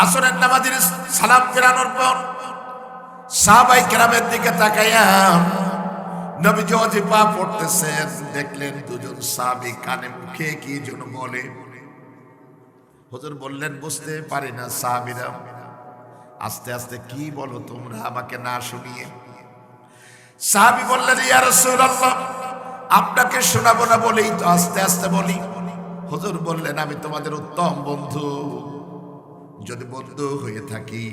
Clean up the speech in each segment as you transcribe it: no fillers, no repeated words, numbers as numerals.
আসরের নামাজের সালাম ফেরানোর পর সাহাবায়ে কেরামের দিকে তাকাইয়া নবীজি ওয়াজিফা পড়তেছেন, দেখলেন দুজন সাহাবী কানে মুখে কি যেন বলে। হুজুর বললেন, বুঝতে পারি না সাহাবীরা, আস্তে আস্তে কি বলো তোমরা আমাকে না শুনিয়ে। সাহাবী বললেন, ইয়া রাসূলুল্লাহ, আপনাকে শোনাবো না বলেই তো আস্তে আস্তে বলি। হুজুর বললেন, আমি তোমাদের উত্তম বন্ধু, যদি বন্ধু হয়ে থাকি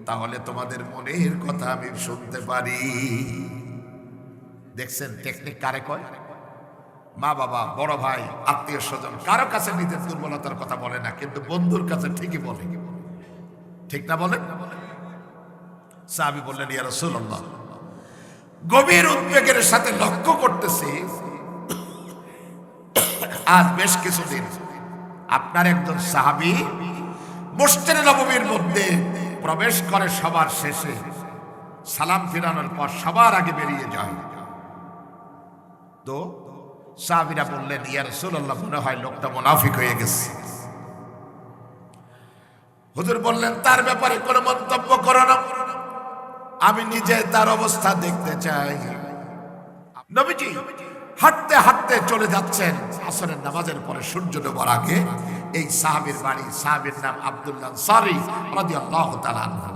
তাহলে তোমাদের মনের কথা আমি শুনতে পারি। দেখছেন টেকনিক কারে কয়? মা বাবা, বড় ভাই, আত্মীয় স্বজন কারো কাছে নিজের দুর্বলতার কথা বলে না, কিন্তু বন্ধুর কাছে ঠিকই বলে। ঠিক না বলেন? সাহাবী বললেন, ইয়া রাসূলুল্লাহ, গভীর উদ্বেগের সাথে লক্ষ্য করতেছি আজ বেশ কিছুদিন আপনার একজন সাহাবী মসজিদে নববীর মধ্যে প্রবেশ করে, সবার শেষে সালাম ফিরানোর পর সবার আগে বেরিয়ে যায়। তো সাহাবীরা বললেন, ইয়া রাসূলুল্লাহ, মনে হয় লোকটা মুনাফিক হয়ে গেছে। হুজুর বললেন, তার ব্যাপারে কোনো মন্তব্য করো না, আমি নিজে তার অবস্থা দেখতে চাই। নবীজি হাঁটতে হাঁটতে চলে যাচ্ছেন আসরের নামাজের পরে সূর্য ডোবার আগে। এই সাহাবীর বাড়ি, সাহাবীর নাম আব্দুল্লাহ আনসারী রাদিয়াল্লাহু তাআলা আনহু।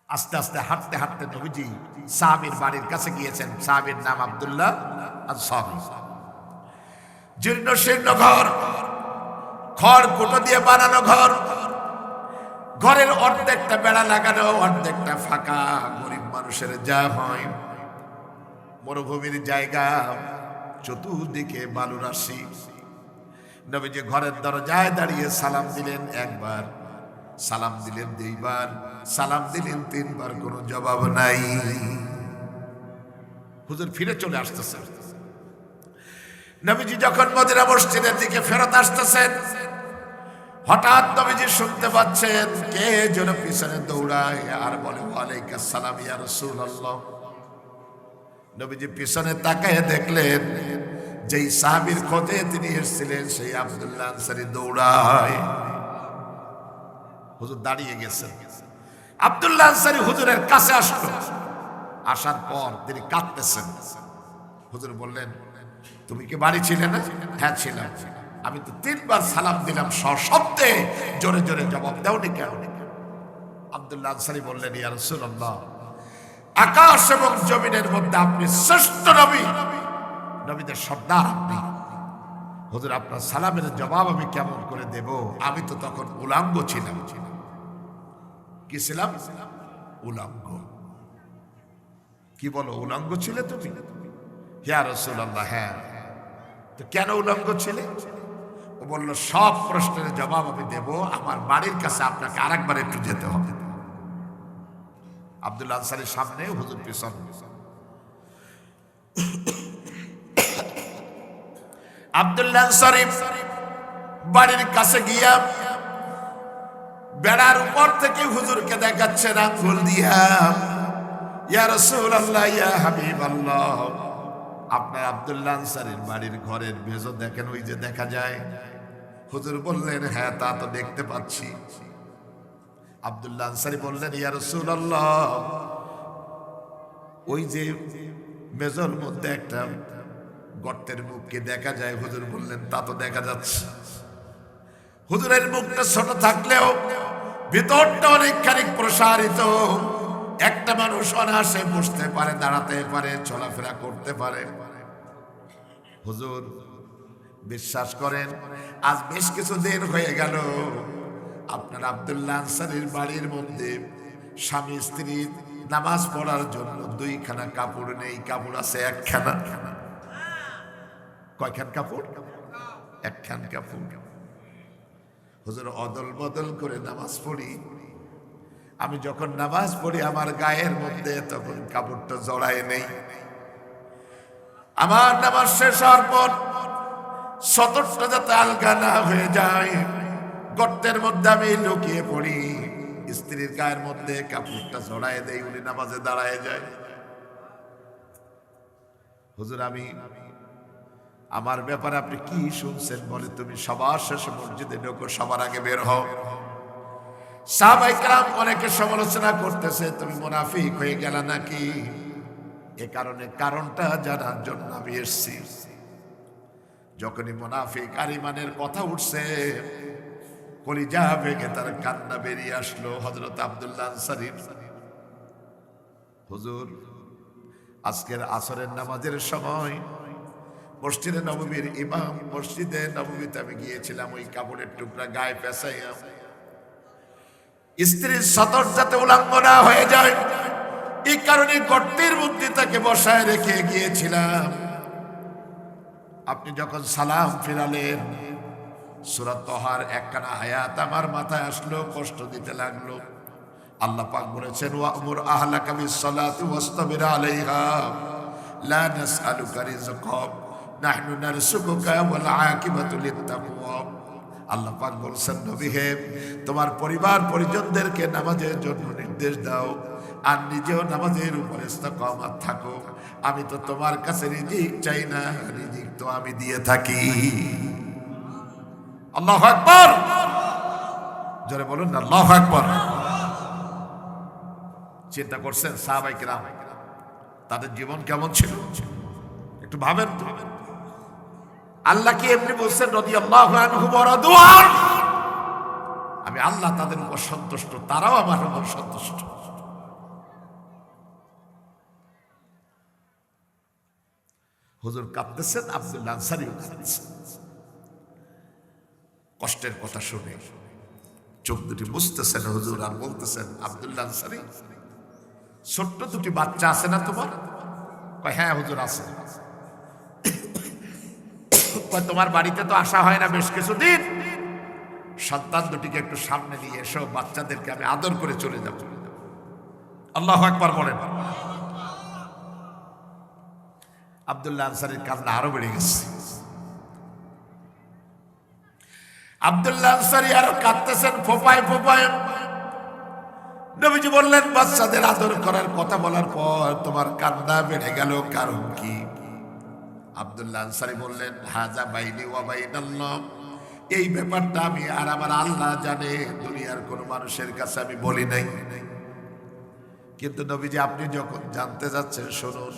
আস্তে আস্তে হাঁটতে হাঁটতে নবীজি সাহাবীর বাড়ির কাছে গিয়েছেন। সাহাবীর নাম আব্দুল্লাহ আনসারী। জীর্ণ শীর্ণ ঘর, খড় কুটো দিয়ে বানানো ঘর, ঘরের অর্ধেকটা বেড়া লাগানো, অর্ধেকটা ফাঁকা। গরিব মানুষের যা হয়, মরুভূমির জায়গা, চতুর্দিকে বালু রাশি। নবীজি ঘরের দরজায় দাঁড়িয়ে সালাম দিলেন একবার, সালাম দিলেন দুইবার, সালাম দিলেন তিনবার, কোনো জবাব নাই। হুজুর ফিরে চলে আসতেছে। নবীজি যখন মদিনা মসজিদের দিকে ফেরত আসতেছেন, হঠাৎ নবীজি শুনতে পাচ্ছেন কে যেন পিছনে দৌড়ায় আর বলে, ওয়ালাইকুম আসসালাম ইয়া রাসূলুল্লাহ। নবীজি পিছনে তাকায় দেখলেন যেই সাহাবীর খোঁজে তিনি এসেছিলেন সেই আব্দুল্লাহ আনসারী দৌড়ায়। হুজুর দাঁড়িয়ে গেছেন। আব্দুল্লাহ আনসারী হুজুরের কাছে আসলো। আসার পর তিনি কাঁদতেছেন। হুজুর বললেন, তুমি কি বাড়ি ছিলে না? হ্যাঁ ছিলাম। আমি তো তিনবার সালাম দিলাম, সশব্দে, জোরে জোরে জবাব দাওনি কেন? আব্দুল্লাহ আনসারী বললেন, ইয়া রাসূলুল্লাহ, আকাশ এবং জমিনের মধ্যে আপনি শ্রেষ্ঠ নবী, নবীদের সর্দার আপনি। হুজুর আপনার সালামের জবাব আমি কেমন করে দেব? আমি তো তখন উলাঙ্গ ছিলাম। কি ছিলাম? উলাঙ্গ। কি বলো, উলাঙ্গ ছিলে তুমি? ইয়া রাসূলুল্লাহ, হ্যাঁ। তো কেন উলঙ্গ ছিলে? ও বলল, সব প্রশ্নের জবাব আমি দেব, আমার বাড়ির কাছে আপনাকে আরেকবার একটু যেতে হবে। আব্দুল্লাহ আনসারীর সামনে, হুজুর পিছন। আব্দুল্লাহ আনসারী বাড়ির কাছে গিয়া বেড়ার উপর থেকে হুজুরকে দেখাচ্ছেন আঙ্গুল দিয়া, ইয়া রাসূলুল্লাহ, ইয়া হাবিবাল্লাহ, আপনার আব্দুল্লাহ আনসারীর বাড়ির ঘরের মেঝো দেখেন, ওই যে দেখা যায়। হুজুর বললেন, হ্যাঁ তা তো দেখতে পাচ্ছি। আব্দুল্লাহ আনসারী বললেন, ইয়া রাসূলুল্লাহ, ওই যে মেঝোর মধ্যে একটা গর্তের মুখকে দেখা যায়। হুজুর বললেন, তা তো দেখা যাচ্ছে। হুজুরের মুখটা ছোট থাকলেও ভিতরটা অনেকখানি প্রসারিত। একটা মানুষ অনায়াসে বসতে পারে, দাঁড়াতে পারে, চলাফেরা করতে পারে। হুজুর বিশ্বাস করেন, আজ বেশ কিছুদিন হয়ে গেল আপনার আব্দুল্লাহ আনসারীর বাড়ির মধ্যে স্বামী স্ত্রী নামাজ পড়ার জন্য দুইখানা কাপড় নেই, কাপড় আছে একখানা। কয়খান কাপড়? একখান কাপড়। হুজুর অদল বদল করে নামাজ পড়ি। আমি যখন নামাজ পড়ি আমার গায়ের মধ্যে তখন কাপড়টা জড়ায় নেই। আমার নামাজ শেষ হওয়ার পর সতর্কতা যাতে আলগা না হয়ে যায়, গর্তের মধ্যে আমি লুকিয়ে পড়ি, স্ত্রীর গায়ের মধ্যে কাপড়টা জড়ায় দেই, উনি নামাজে দাঁড়ায় যায়। হুজুর, আমি আমার ব্যাপারে আপনি কি শুনছেন? বলে, তুমি সবার শেষে মসজিদে ঢোকো, সবার আগে বের হও। সাহাবায়ে কেরাম অনেকে সমালোচনা করতেছে, তুমি মুনাফিক হয়ে গেলা নাকি? এ কারণটা জানার জন্য আমি এসেছি। যখনই মুনাফিক আর ঈমানের কথা উঠছে, কলিজা ভেঙে তার কান্না বেরিয়ে আসলো হযরত আব্দুল্লাহ আনসারী। হুজুর, আজকের আসরের নামাজের সময় মসজিদে নববীর ইমাম, মসজিদে নববীতে আমি গিয়েছিলাম, ওই কাপড়ের টুকরা গায়ে পেঁচাইয়া স্ত্রীর সতর যাতে উলঙ্গ না হয়ে যায়, এই কারণে গর্তের মধ্যে তাকে বসায় রেখে গিয়েছিলাম। আপনি যখন সালাম ফিরালেন, সূরা তাহার একখানা আয়াত আমার মাথায় আসলো, কষ্ট দিতে লাগলো। আল্লাহ পাক বলেছেন, ওয়া'মুর আহলাকা বিস-সালাতি ওয়াসতাবির আলাইহা লা নাসআলুকা রিজকান নাহনু নারযুকুকা ওয়াল আকিবাতু লিত-তাকওয়া। আল্লাহ পাক বলেছেন, নবী হে, তোমার পরিবার পরিজনদেরকে নামাজের জন্য নির্দেশ দাও, আর নিজেও নামাজের উপর ইস্তেকামত থাকো। আমি তো তোমার কাছে রিজিক চাই না, রিজিক তো আমি দিয়ে থাকি। আল্লাহু আকবার, জোরে বলুন না আল্লাহু আকবার। চিন্তা করছেন সাহাবায়ে কেরাম তাদের জীবন কেমন ছিল? একটু ভাবেন তো। আল্লাহ কি এমনি বলছেন রাদিয়াল্লাহু আনহু ওয়া রাদু আন, আমি আল্লাহ তাদের উপর সন্তুষ্ট, তারাও আমার উপর সন্তুষ্ট। হুজুর কাঁদতেছেন, আব্দুল্লাহ আনসারীও কাঁদতেছেন কষ্টের কথা শুনে, চোখ দুটি মুছতেছেন হুজুর, আর বলতেছেন, আব্দুল্লাহ আনসারী, ছোট্ট দুটি বাচ্চা আছে না তোমার? কয় হ্যাঁ হুজুর আছে। কয় তোমার বাড়িতে তো আসা হয় না বেশ কিছুদিন, সন্তান দুটিকে একটু সামনে নিয়ে এসো, বাচ্চাদেরকে আমি আদর করে চলে যাব। আল্লাহু আকবার বলেন। আব্দুল্লাহ আনসারীর কান্না আরো বেড়ে গেছে। আব্দুল্লাহ আনসারী আরো কাঁদতেছেন ফোঁপায় ফোঁপায়। নবীজি বললেন, বাচ্চাদের আদর করার কথা বলার পর তোমার কান্না বেড়ে গেল, কারণ কি? আব্দুল্লাহ আনসারী বললেন, হাজা বাইনি ওয়া বাইনাল্লাহ, এই ব্যাপারটা আমি আর আমার আল্লাহ জানে, দুনিয়ার কোন মানুষের কাছে আমি বলি নাই। কিন্তু নবীজি, আপনি যখন জানতে যাচ্ছেন, শুনুন,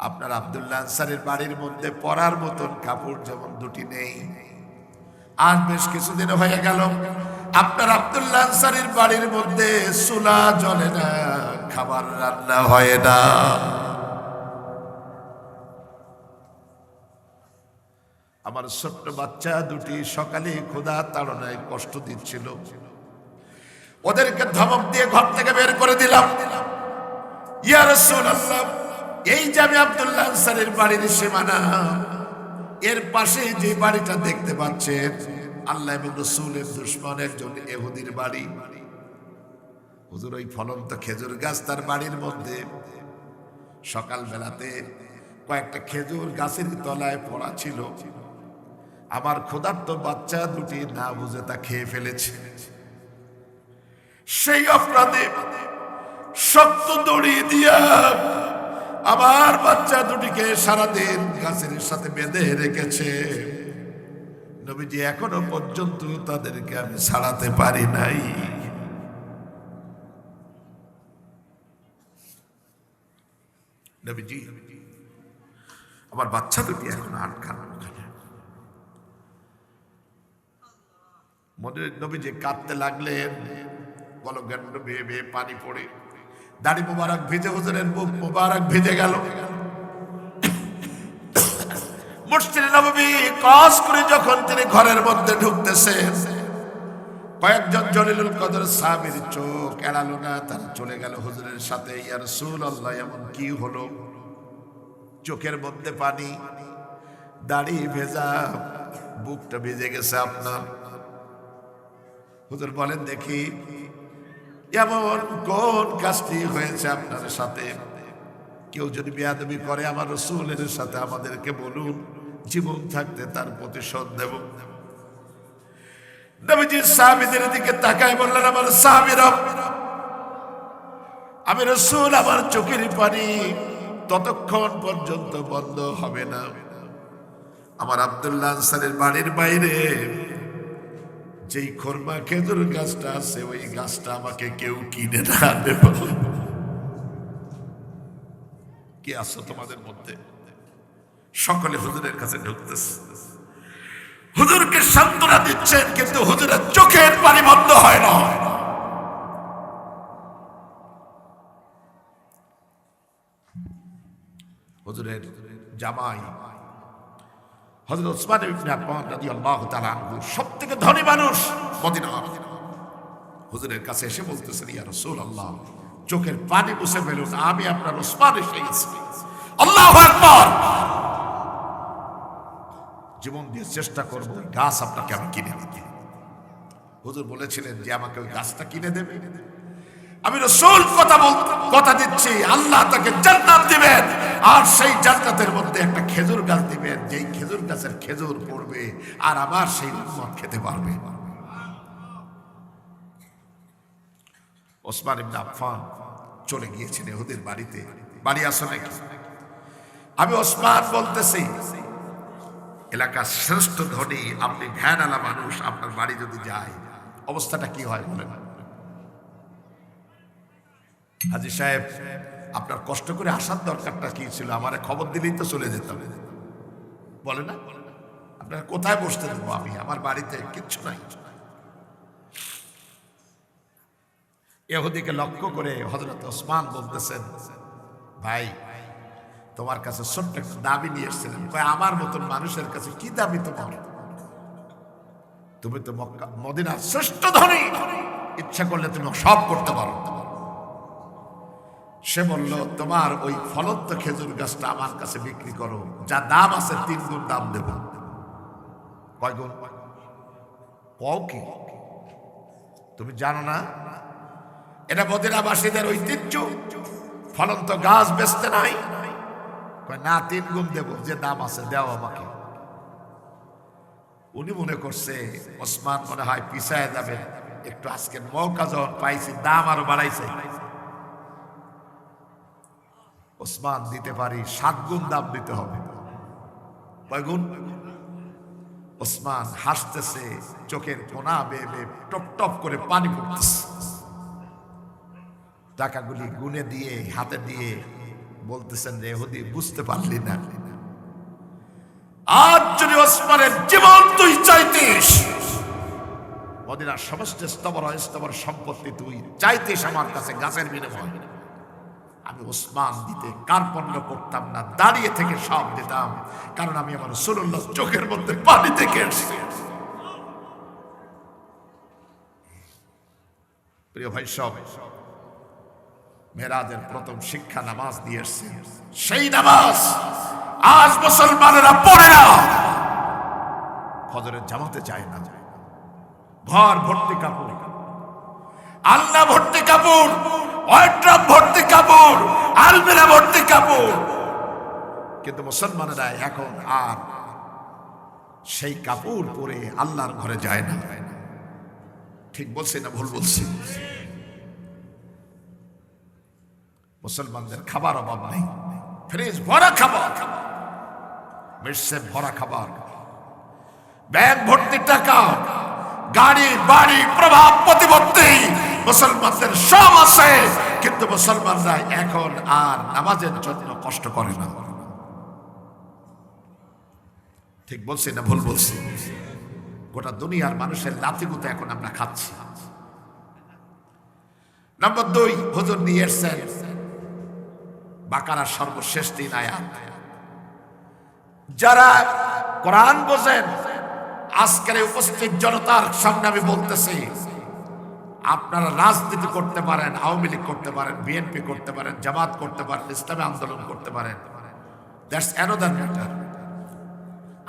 আপনার আব্দুল্লাহ আনসারীর বাড়ির মধ্যে পরার মতন কাপড় যেমন দুটি নেই, আর বেশ কিছুদিন হয়ে গেল আপনার আব্দুল্লাহ আনসারীর বাড়ির মধ্যে চুলা জ্বলে না, খাবার রান্না হয় না। আমার ছোট্ট বাচ্চা দুটি সকালে ক্ষুধা তাড়নায় কষ্ট দিচ্ছিল, ওদেরকে ধমক দিয়ে ঘর থেকে বের করে দিলাম। ইয়া রাসূলুল্লাহ, এই যে আমি আব্দুল্লাহ আনসারীর বাড়ির সীমানা, এর পাশে যে বাড়িটা দেখতে পাচ্ছেন, আল্লাহ এবং রাসূলের দুশমন একজন ইহুদির বাড়ি। হুজুর, ওই ফলন্ত খেজুর গাছ তার বাড়ির মধ্যে। সকাল বেলাতে কয়েকটা খেজুর গাছের তলায় পড়া ছিল, আমার ক্ষুধার্ত বাচ্চা দুটি না বুঝে তা খেয়ে ফেলেছে। সেই অপরাধে শক্ত দড়ি দিয়া আমার বাচ্চা দুটিকে সারাদিন গাছের সাথে বেঁধে রেখেছে। নবীজি, এখনো পর্যন্ত তাদেরকে আমি ছাড়াতে পারি নাই। নবীজি, আমার বাচ্চা দুটি এখন আটকানো। নবীজি কাঁদতে লাগলেন, গলগণ্ড বেয়ে বেয়ে পানি পড়ে দাড়ি মুবারক ভিজে, হুজুরের মুখ মুবারক ভিজে গেল। মসজিদে নববী ক্রস করে যখন তিনি ঘরের মধ্যে ঢুকতেছেন, কয়েকজন জলিলুল কদর সাহাবীর চোখ এড়ালো না, তারা চলে গেল হুজুরের সাথে। ইয়া রাসূলুল্লাহ, এমন কি হলো? চোখের মধ্যে পানি, দাড়ি ভেজা, বুকটা ভিজে গেছে আপনার। হুজুর বলেন, দেখি এমন কোন কাজটি হয়েছে আপনার সাথে? কেউ যদি বেয়াদবি করে আমার রাসূলের সাথে আমাদেরকে বলুন, জীবন থাকতে তার প্রতিশোধ দেব। নবীজি সাহাবীদের দিকে তাকায় বললেন, আমার সাহাবীরা, আমি রাসূল, আমার চোখের পানি ততক্ষণ পর্যন্ত বন্ধ হবে না আমার আব্দুল্লাহ আনসারীর বাড়ির বাইরে যেই খোরমা খেজুর গাছটা আছে ওই গাছটা আমাকে কেউ কিনে না দেব। কি আছো তোমাদের মধ্যে? সকলে হুজুরের কাছে ঢুকতেছে, হুজুরকে সান্ত্বনা দিচ্ছেন, কিন্তু হুজুরের চোখের পানি বন্ধ হয় না। হুজুরের জামাই হযরত ওসমান ইবনে আফফান রাদিয়াল্লাহু তাআলা আনহু সবথেকে ধনী মানুষ মদিনার, হুজুরের কাছে এসে বলতেছেন, ইয়া রাসূলুল্লাহ, চোখের পানি মুছে ফেলুন, আমি আপনার ওসমান এসে গেছি। আল্লাহু আকবার। জীবন দিয়ে চেষ্টা করব গাছ আপনাকে আমি কিনে দিতে। হুজুর বলেছিলেন যে আমাকে ওই গাছটা কিনে দেবে। আমি রাসূল কথা দিচ্ছি, আল্লাহ তাকে জান্নাত দিবেন, আর সেই জান্নাতের মধ্যে একটা খেজুর গাছ দিবেন, যেই খেজুর গাছের খেজুর পড়বে আর আবার সেই উম্মত খেতে পারবে। ওসমান ইবনে আফফান চলে গিয়েছেন ইহুদির বাড়িতে। বাড়ি আসো নাকি? আমি ওসমান বলতেছি, এলাকার শ্রেষ্ঠ ধনী আপনি, ভ্যানওয়ালা মানুষ, আপনার বাড়ি যদি যায় অবস্থাটা কি হয় বলেন? হাজী সাহেব, আপনার কষ্ট করে আসার দরকারটা কি ছিল? আমারে খবর দিলেই তো চলে যেতাম, বলে না? আপনারা কোথায় বসতে দেবো আমি? আমার বাড়িতে কিচ্ছু নাই। ইহুদিকে লক্ষ্য করে হযরত ওসমান বলতেছেন, ভাই তোমার কাছে ছোট্ট একটা দাবি নিয়ে এসেছিলেন। আমার মতন মানুষের কাছে কি দাবি তোমার? তুমি তো মক্কা মদিনার শ্রেষ্ঠ ধনী, ইচ্ছা করলে তুমি সব করতে পারো। সে বলল, তোমার ওই ফলন্ত খেজুর গাছটা আমার কাছে বিক্রি করো, যা দাম আছে 3 গুণ দাম দেব। কয় গুণ? কও কি তুমি জানো না? এটা মদিনাবাসীদের ঐতিহ্য, ফলন্ত গাছ বেচতে নাই। না, 3 গুণ দেব, যে দাম আছে দেও আমাকে। উনি মনে করছে ওসমান মনে হয় পিছায় যাবে একটু, আজকে মৌকা যখন পাইছি দাম আরো বাড়াইছে। ওসমান দিতে পারি 7 গুণ দাম দিতে হবে। কয় গুণ? ওসমান হাসতেছে, চোখের কোনা বেয়ে বেয়ে টপ টপ করে পানি পড়তেছে। টাকাগুলি গুনে দিয়ে হাতে দিয়ে বলতেছেন, রে ইহুদি বুঝতে পারলি না? আজ যদি ওসমানের জীবন তুই চাইতিস, মদিনার সমস্ত স্তবর সম্পত্তি তুই চাইতিস আমার কাছে গাছের বিনিময়ে, আমি ওসমান দিতে কার্পণ্য করতাম না, দাঁড়িয়ে থেকে সব দিতাম, কারণ আমি আমার রাসূলুল্লাহ চোখের মধ্যে পানি থেকে এসেছি। প্রিয় ভাই, সব মেরাজের প্রথম শিক্ষা নামাজ দিয়ে এসছে। সেই নামাজ আজ মুসলমানেরা পড়ে না, ফজরের জামাতে যায় না। ঘর ভর্তি কাপড়, আলনা ভর্তি কাপড়, ওয়ার্ড্রপ ভর্তি কাপড়, আলমিরা ভর্তি কাপড়, কিন্তু মুসলমানেরা এখন আর সেই কাপড় পরে আল্লাহর ঘরে যায় না। ঠিক বলছি না ভুল বলছি? মুসলমানদের খাবার অভাব নেই, ফ্রিজ ভরা খাবার, মেসে ভরা খাবার, ব্যাগ ভর্তি টাকা, গাড়ি বাড়ি প্রভাব প্রতিপত্তি, মুসলমানদের সব আছে, কিন্তু মুসলমানরা এখন আর নামাজের জন্য কষ্ট করে না। ঠিক বলছি না ভুল বলছি? গোটা দুনিয়ার মানুষের লাথিগুতে এখন আমরা খাচ্ছি। নম্বর 2, হুজুর নিয়ে এসেছেন বাকারার সর্বশেষ 3 আয়াত। যারা কোরআন বোঝেন, আজকের উপস্থিত জনতার সামনে আমি বলতেছি, আপনারা রাজনীতি করতে পারেন, আওয়ামী লীগ করতে পারেন, বিএনপি করতে পারেন, জামাত করতে পারেন, ইসলামী আন্দোলন করতে পারেন, দ্যাটস অ্যানাদার ম্যাটার।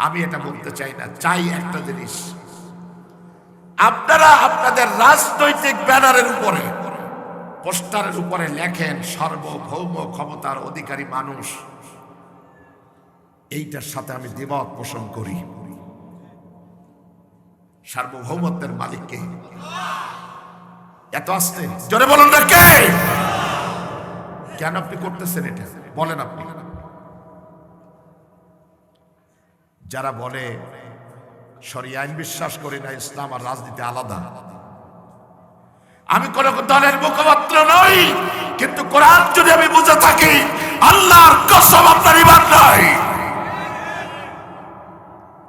আমি এটা বলতে চাই না, চাই একটা জিনিস, আপনারা আপনাদের রাজনৈতিক ব্যানারের উপরে, পোস্টারের উপরে লেখেন সার্বভৌম ক্ষমতার অধিকারী মানুষ। এইটার সাথে আমি দ্বিমত পোষণ করি। সার্বভৌমত্বের মালিককে এত আসতে জোরে বলুন না, কে? কেন আপনি করতেছেন এটা বলেন? আপনি যারা বলে শরিয়া আইন বিশ্বাস করি না, ইসলাম আর রাজনীতি আলাদা। আমি কোন দলের মুখপাত্র নই, কিন্তু কোরআন যদি আমি বুঝে থাকি, আল্লাহর কসম আপনার ঈমান নাই।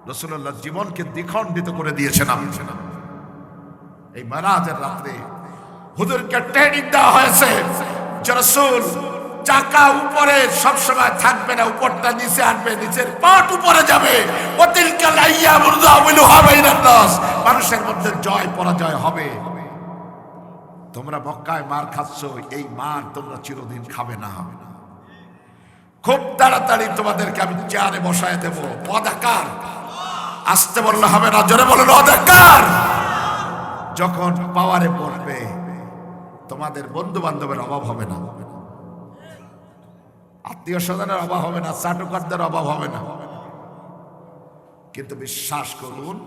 রাসূলুল্লাহ জীবনকে দ্বিখণ্ডিত করে দিয়েছেন। আমি এই মেরাজের রাত্রে হুজুরকে ট্রেনিং দেওয়া হয়েছে যে রাসূল চাকা উপরে সবসময় থাকবে না, উপরটা নিচে আনবে, নিচের পাট উপরে যাবে। ওয়াতিলকাল আইয়ামু নুদাউলুহা বাইনান নাস, মানুষের মধ্যে জয় পরাজয় হবে। তোমরা মক্কায় মার খাচ্ছ, এই মার তোমরা চিরদিন খাবে না। খুব তাড়াতাড়ি তোমাদেরকে আমি চেয়ারে বসায় দেব। অধিকার আসতে বললে হবে না, জোরে বলেন অধিকার। যখন পাওয়ারে পড়বে তোমাদের বন্ধু বান্ধবের অভাব হবে না, আত্মীয় স্বজনের অভাব হবে না, চাটুকারদের অভাব হবে না। কিন্তু বিশ্বাস করুন,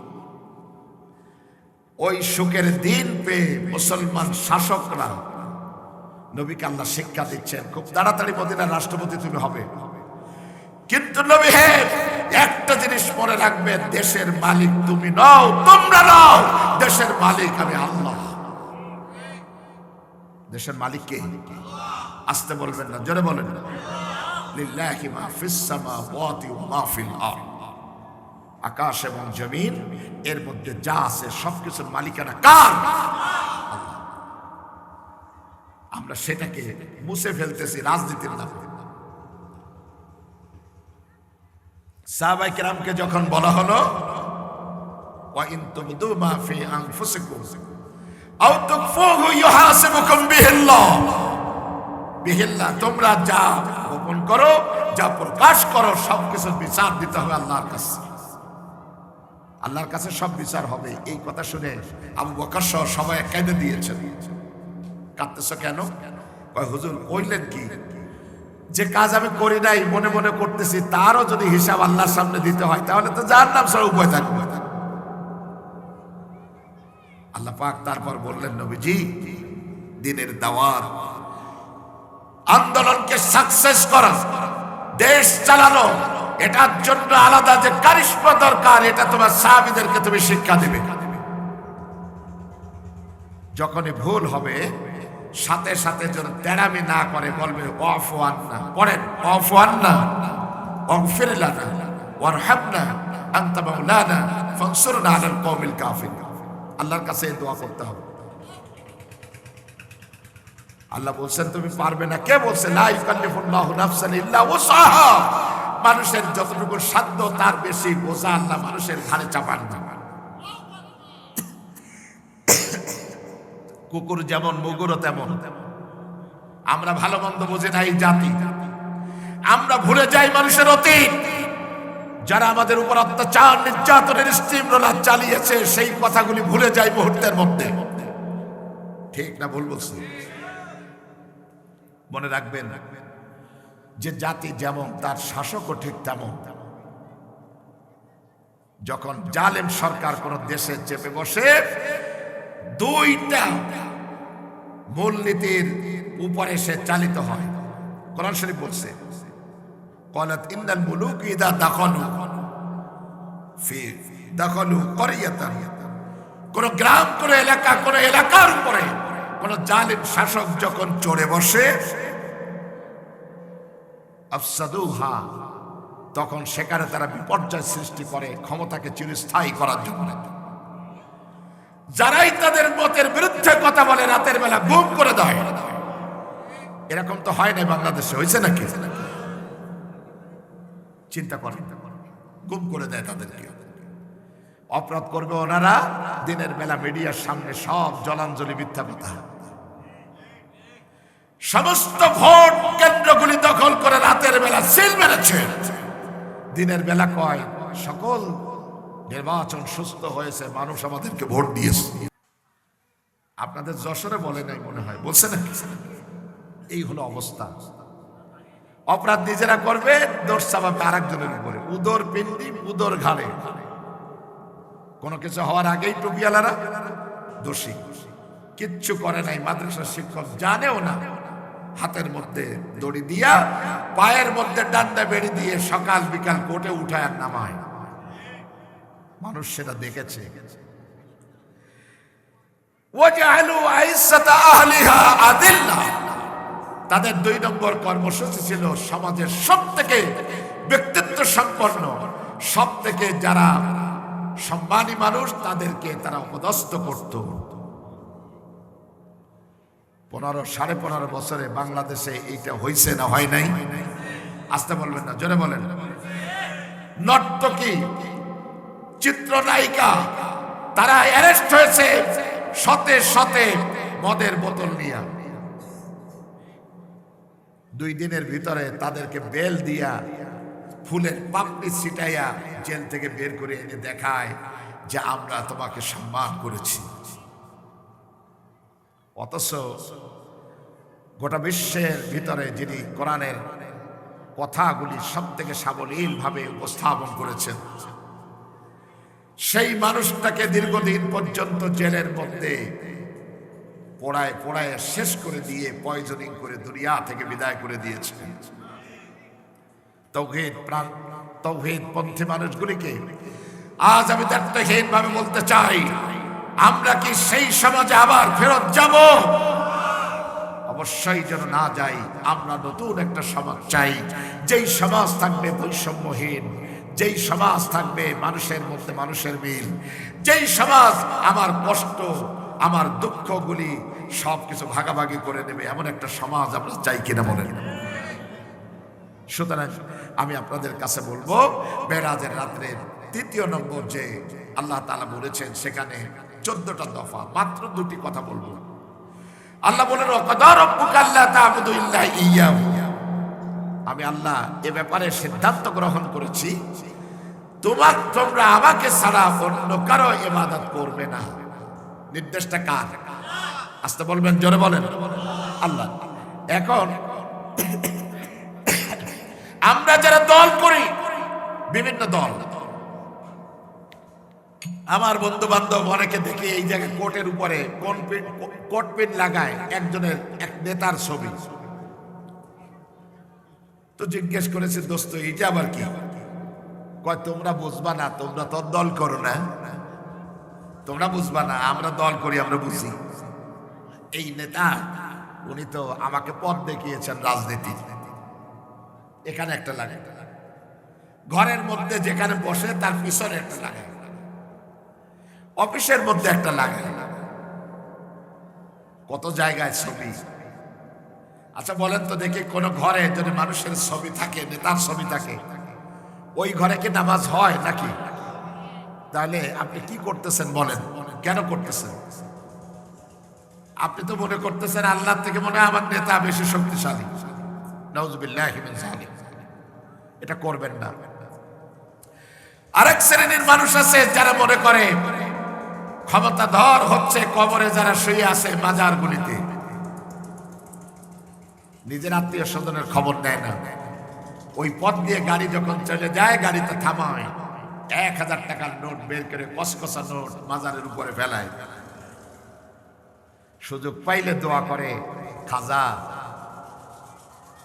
ওই সুখের দিন পেয়ে মুসলমান শাসকরা নবীকে আল্লাহ শিক্ষা দিচ্ছেন, খুব তাড়াতাড়ি মদিনার রাষ্ট্রপতি তুমি হবে। কিন্তু নবী হে, একটা জিনিস মনে রাখবে, দেশের মালিক তুমি নও, তোমরা নও, দেশের মালিক আমি আল্লাহ। দেশের মালিক কে? আসতে বলবেন না, জোরে বলেন না। লিল্লাহি মা ফিস সামাওয়াতি ওয়া মা ফিল আরদ, আকাশ এবং জমিন এর মধ্যে যা আছে সবকিছুর মালিকানা কার? আমরা সেটাকে মুছে ফেলতেছি রাজনীতির নামে। সাহাবায়ে কেরামকে যখন বলা হলো ওয়া ইন তুবদু মা ফি আনফুসিকুম আও তুকফুহু ইউহাসিবুকুম বিহিল্লাহ, তোমরা যা গোপন করো, যা প্রকাশ করো, সবকিছুর বিচার দিতে হবে আল্লাহর কাছে। আল্লাহর কাছে সব বিচার হবে। এই কথা শুনে আবু বকর সহ সবাই কেঁদে দিয়েছেন। কাঁদতেছ কেন? হুজুর কইলেন কি? যে কাজ আমি করি নাই, মনে মনে করতেছি, তারও যদি হিসাব আল্লাহর সামনে দিতে হয়, তাহলে তো জাহান্নাম ছাড়া উপায় থাকবে। আল্লাহ পাক তারপর বললেন, নবীজি, দিনের দাওয়াত, আন্দোলনকে সাকসেস করা, দেশ চালানো, এটার জন্য আলাদা যে কারিশমা দরকার, এটা তোমার সাহাবীদেরকে তুমি শিক্ষা দেবে। যখনই ভুল হবে সাথে সাথে যেন তেড়ামি না করে, বলবে ওয়াফু আন্না, পড়েন ওয়াফু আন্না ওয়াগফির লানা ওয়ারহামনা আনতা মাওলানা ফানসুরনা আলাল কওমিল কাফিরিন। আল্লাহর কাছে দোয়া করতে হবে। আল্লাহ বলছেন তুমি পারবে না। কে বলছে? লা ইউকাল্লিফুল্লাহু নাফসান ইল্লা উসআহা। মানুষের যতটুকু সাধ্য তার বেশি বোঝা আল্লাহ মানুষের ঘাড়ে চাপান না। কুকুর যেমন মুগুরও তেমন। আমরা ভালো মন্দ বুঝি না এই জাতি। আমরা ভুলে যাই মানুষের অতীত, যারা আমাদের উপর অত্যাচার নির্যাতনের স্টিমরোলার চালিয়েছে, সেই কথাগুলি ভুলে যাই মুহূর্তের মধ্যে। ঠিক না ভুল বলছি? মনে রাখবেন যে জাতি যেমন তার শাসকও ঠিক তেমন। যখন জালেম সরকার কোন দেশে চেপে বসে, দুইটা মূলনীতির উপরে সে চালিত হয়। কোরআন শরীফ বলছে, ক্বালাত ইন্নাল মুলুক ইযা দাখালু ক্বরিয়াতান, কোন গ্রাম, কোন এলাকা, কোন এলাকার উপরে কোন জালিম শাসক যখন চড়ে বসে, আফসাদুহা, তখন সেখানে তারা বিপর্যয় সৃষ্টি করে ক্ষমতাকে চিরস্থায়ী করার জন্য। যারাই তাদের মতের বিরুদ্ধে কথা বলে রাতের বেলা গুম করে দেয়। এরকম তো হয় না বাংলাদেশে, হয়েছে নাকি? চিন্তা করেন, গুম করে দেয় তাদেরকে। অপরাধ করবে ওনারা, দিনের বেলা মিডিয়ার সামনে সব জলাঞ্জলি মিথ্যা কথা। সমস্ত ভোট কেন্দ্রগুলি দখল করে রাতের বেলা সিল মেরেছে। দিনের বেলা কয় সকল নির্বাচন সুস্থ হয়েছে, মানুষ আমাদেরকে ভোট দিয়েছে। আপনাদের যশোরে বলে নাই মনে হয়, বলছে না? এই হলো অবস্থা। অপরাধ নিজেরা করবে, দোষ চাপাবে আরেকজনের উপরে। উদর পিণ্ডি উদর ঘাড়ে। কোনো কিছু হওয়ার আগেই টুপিওয়ালারা দোষী। কিচ্ছু করে নাই, মাদ্রাসার শিক্ষক জানেও না। হাতের মধ্যে দড়ি দিয়া, পায়ের মধ্যে ডান্ডা বেড়ি দিয়ে সকাল বিকাল কোর্টে উঠায় আর নামায়। মানুষ সেটা দেখেছে। ওয়াজআলু আইসাতা আহলিহা আদিল্লা, তাদের 2 নম্বর কর্মসূচি ছিল সমাজের সবথেকে ব্যক্তিত্ব সম্পন্ন, সবথেকে যারা সম্মানী মানুষ তাদেরকে তারা অপদস্থ করত। 15-15.5 বছরে বাংলাদেশে এইটা হয়েছে না হয় নাই? আসতে বলবেন না, জোরে বলেন। নর্তকী, চিত্রনায়িকা তারা অ্যারেস্ট হয়েছে শতে শতে মদের বোতল নিয়ে। 2 দিনের ভিতরে তাদেরকে বেল দিয়া ফুলের পাপড়ি ছিটাইয়া জেল থেকে বের করে এনে দেখায় যে আমরা তোমাকে সম্মান করেছি। অথচ গোটা বিশ্বের ভিতরে যিনি কোরআনের কথাগুলি সব থেকে সাবলীল ভাবে উপস্থাপন করেছেন, সেই মানুষটাকে দীর্ঘদিন পর্যন্ত জেলের মধ্যে পোড়ায় পোড়ায় শেষ করে দিয়ে পয়জনিং করে দুনিয়া থেকে বিদায় করে দিয়েছেন। তাওহীদ পন্থী মানুষগুলিকে আজ আমি দায়িত্বহীন ভাবে বলতে চাই, আমরা কি সেই সমাজে আবার ফেরত যাব? অবশ্যই যেন না যাই। আমরা নতুন একটা সমাজ চাই, যেই সমাজ থাকবে বৈষম্যহীন, যেই সমাজ থাকবে মানুষের মধ্যে মানুষের মিল, যেই সমাজ আমার কষ্ট আমার দুঃখগুলি সবকিছু ভাগাভাগি করে নেবে, এমন একটা সমাজ আমরা চাই কিনা বলেন। সুতরাং আমি আপনাদের কাছে বলবো, মেরাজের রাত্রের 3 নম্বর যে আল্লাহ তাআলা বলেছেন সেখানে 14টা দফা, মাত্র 2টি কথা বলবো। আল্লাহ বলেন ওয়াকাদা রাব্বুকা আল্লা তা'বুদু ইল্লা ইয়্যাহু, আমি আল্লাহ এ ব্যাপারে সিদ্ধান্ত গ্রহণ করেছি তোমরা আমাকে ছাড়া অন্য কারো ইবাদত করবে না। নির্দেশটা কার? আসতে বলবেন, জোরে বলেন আল্লাহ। এখন আমরা যারা দল করি, বিভিন্ন দল, আমার বন্ধু বান্ধব অনেকে দেখি এই জায়গায় কোটের উপরে কোট পিন লাগায় একজনের এক নেতার ছবি। তো জিজ্ঞেস করেছে, দোস্ত এইটা আবার কি? কয় তোমরা বুঝবা না, তোমরা তো দল করো না, তোমরা বুঝবা না, আমরা দল করি, আমরা বুঝি। এই নেতা উনি তো আমাকে পথ দেখিয়েছেন রাজনীতি। এখানে একটা লাগে, ঘরের মধ্যে যেখানে বসে তার পিছনে একটা লাগে, অফিসের মধ্যে একটা লাগে, কত জায়গায় ছবি। আচ্ছা বলেন তো দেখি, কোন ঘরে যদি মানুষের ছবি থাকে, নেতার ছবি থাকে, ওই ঘরে কি নামাজ হয় নাকি? তাহলে আপনি কি করতেছেন বলেন, কেন করতেছেন? আপনি তো মনে করতেছেন আল্লাহ থেকে মনে হয় আমার নেতা বেশি শক্তিশালী। নাউযুবিল্লাহি মিন যালিক। এটা করবেন না। আরেক শ্রেণীর মানুষ আছে যারা মনে করে ক্ষমতাধর হচ্ছে কবরে যারা শুয়ে আছে মাজারগুলিতে, নিজের আত্মীয় স্বজনের খবর নেয় না। ওই পথ দিয়ে গাড়ি যখন চলে যায়, গাড়িতে থামায়, 1000 টাকার নোট বের করে, কসকসা নোট মাজারের উপরে ফেলায়। সুযোগ পাইলে দোয়া করে, খাজা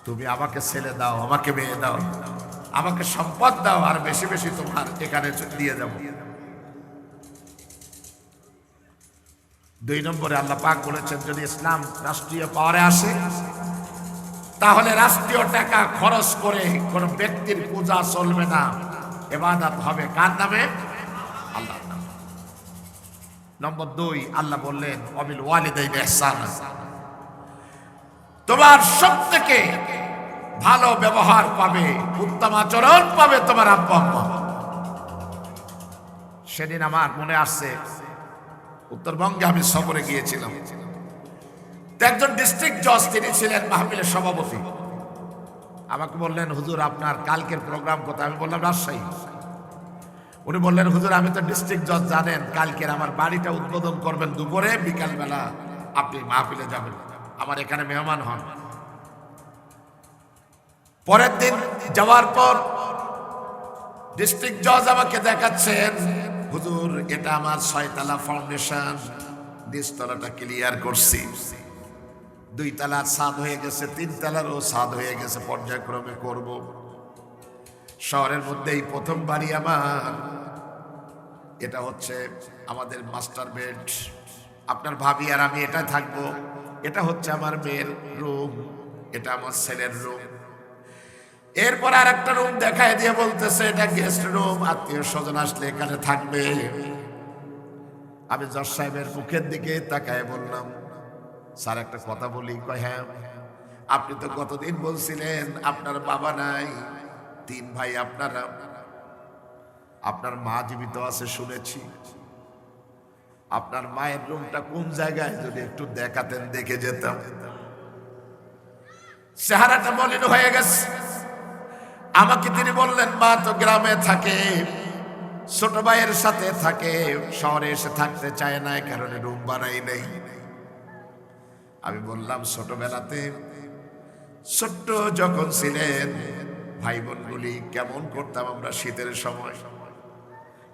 তুমি আমাকে ছেলে দাও, আমাকে মেয়ে দাও, আমাকে সম্পদ দাও, আর বেশি বেশি তোমার এখানে দিয়ে যাব। 2 নম্বরে আল্লাহ পাক বলেছেন, যদি ইসলাম রাষ্ট্রীয় পাওয়ারে আসে তাহলে রাষ্ট্রীয় টাকা খরচ করে কোন ব্যক্তির পূজা চলবে না, ইবাদত হবে কার নামে? আল্লাহর নামে। নম্বর 2 আল্লাহ বললেন ওয়াবিল ওয়ালিদাইনি ইহসানা, তোমার সবথেকে ভালো ব্যবহার পাবে, উত্তম আচরণ পাবে তোমার আব্বা আম্মা। সেদিন আমার মনে আসছে, উত্তরবঙ্গে আমি সফরে গিয়েছিলাম। একজন ডিস্ট্রিক্ট জজ, তিনি ছিলেন মাহফিলের সভাপতি। আমাকে বললেন, হুজুর আপনার কালকের প্রোগ্রাম কোথায়? আমি বললাম রাজশাহী। উনি বললেন, হুজুর আমি তো ডিস্ট্রিক্ট জজ, জানেন কালকের আমার বাড়িটা উদ্বোধন করবেন দুপুরে, বিকালবেলা আপনি মাহফিলে যাবেন, আমার এখানে মেহমান হন। পরের দিন যাওয়ার পর ডিস্ট্রিক্ট জজ আমাকে দেখাচ্ছেন, হুজুর এটা আমার 6 তলা ফাউন্ডেশন, নিচতলাটা ক্লিয়ার করছি, 2 তলার ছাদ হয়ে গেছে, 3 তলারও ছাদ হয়ে গেছে, পর্যায়ক্রমে করব। শহরের মধ্যেই প্রথম বাড়ি আমার, এটা হচ্ছে আমাদের মাস্টার বেড, আপনার ভাবি আর আমি এটা থাকবো। এটা হচ্ছে আমার মেয়ের রুম, এটা আমার ছেলের রুম। এরপর আর একটা রুম দেখায় দিয়ে বলতেছে এটা গেস্ট রুম, আত্মীয় স্বজন আসলে এখানে থাকবে। আমি জজ সাহেবের মুখের দিকে তাকায় বললাম, স্যার একটা কথা বলি। কয় হ্যাঁ। আপনি তো গতদিন বলছিলেন আপনার বাবা নাই, 3 ভাই আপনারা, আপনার মা জীবিত আছে শুনেছি। আপনার মায়ের রুমটা কোন জায়গায় যদি একটু দেখাতেন, দেখে যেতাম। চেহারাটা মলিন হয়ে গেছে। আমাকে তিনি বললেন, মা তো গ্রামে থাকে, ছোট ভাইয়ের সাথে থাকে, শহরে এসে থাকতে চায় না, এই কারণে রুম বানাই নেই। আমি বললাম, ছোটবেলাতে ছোট্ট যখন ছিলেন ভাই বোনগুলি কেমন করতাম আমরা শীতের সময়,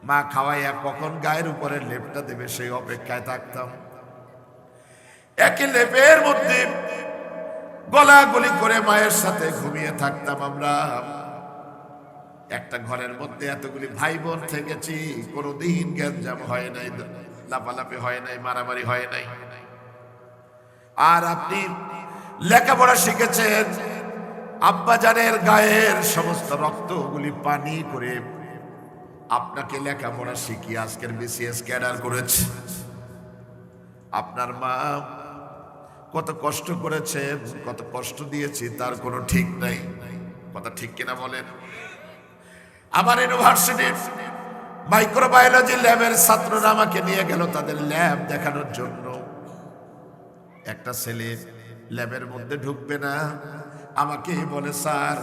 মা খাওয়াইয়া কখন গায়ের উপরে লেপটা দেবে সেই অপেক্ষায় থাকতাম। একই লেপের মধ্যে গলাগলি করে মায়ের সাথে ঘুমিয়ে থাকতাম আমরা। একটা ঘরের মধ্যে এতগুলি ভাই বোন থেকেছি, কোনোদিন গ্যাঞ্জাম হয় নাই, লাফালাফি হয় নাই, মারামারি হয় নাই। আর আপনি লেখাপড়া শিখেছেন, আব্বাজানের গায়ের সমস্ত রক্তগুলি পানি করে আপনাকে লেখাপড়া শিখিয়ে আজকের বিসিএস ক্যাডার করেছে। আপনার মা কত কষ্ট করেছে, কত কষ্ট দিয়েছি তার কোনো ঠিক নাই। কথা ঠিক কিনা বলেন? আমার ইউনিভার্সিটির মাইক্রোবায়োলজি ল্যাবের ছাত্ররা আমাকে নিয়ে গেল তাদের ল্যাব দেখানোর জন্য। একটা ছেলে ল্যাবের মধ্যে ঢুকবে না, আমাকে বলে, স্যার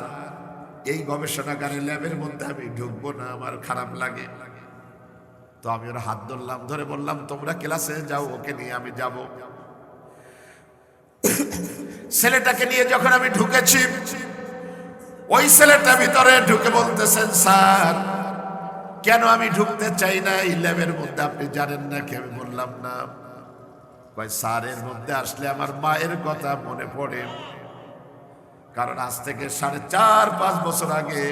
এই গবেষণাগারের ল্যাবের মধ্যে আমি ঢুকবো না, আমার খারাপ লাগে। তো আমি ওর হাত ধরলাম, ধরে বললাম, তোমরা ক্লাসে যাও, ওকে নিয়ে আমি যাব। ছেলেটাকে নিয়ে যখন আমি ঢুকেছি, ওই ছেলেটা ভিতরে ঢুকে বলতেছেন, স্যার কেন আমি ঢুকতে চাই না এই ল্যাবের মধ্যে, আপনি জানেন না কি? আমি বললাম না। কয়, স্যারের মধ্যে আসলে আমার মায়ের কথা মনে পড়ে, কারণ আজ থেকে 4.5-5 বছর আগে